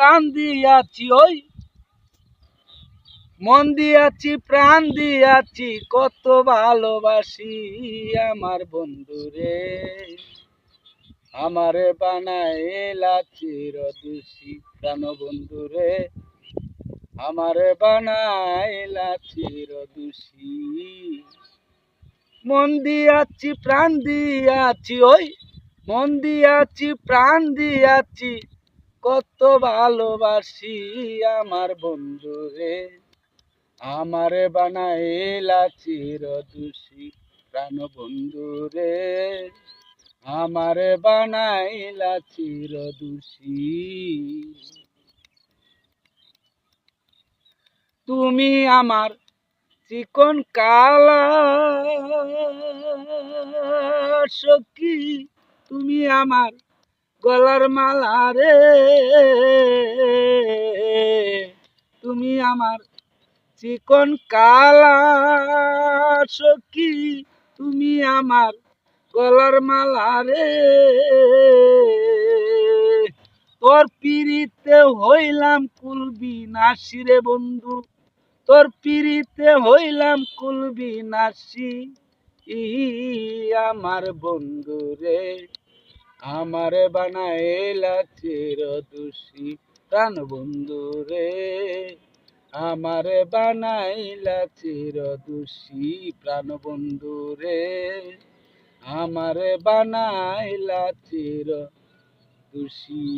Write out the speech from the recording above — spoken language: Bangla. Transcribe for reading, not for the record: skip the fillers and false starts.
প্রাণ দিয়াছি, ওই মন দিয়াছি, প্রাণ দিয়াছি, কত ভালোবাসি আমার বন্ধুরে। আমারে বানাইলা চিরদোষী প্রাণ বন্ধুরে, আমারে বানাইলা চিরদোষী। মন দিয়াছি, প্রাণ দিয়াছি, ওই মন দিয়াছি, প্রাণ দিয়াছি, কত ভালোবাসি আমার বন্ধুরে। আমারে বানাইলা চিরদোষী প্রাণ বন্ধুরে, আমারে বানাইলা চিরদোষী। তুমি আমার চিকন কালা সখী, তুমি আমার গলার মালা রে, তুমি আমার চিকন কালা সখী, তুমি আমার গলার মালা রে। তোর পিড়িতে হইলাম কুলবি নাসি রে বন্ধু, তোর পিড়িতে হইলাম কুলবি নাসি আমার বন্ধু রে। আমারে বানাইলা চিরদোষী প্রাণ বন্ধু রে, আমারে বানাইলা চিরদোষী প্রাণ বন্ধু রে, আমারে বানাইলা চিরদোষী।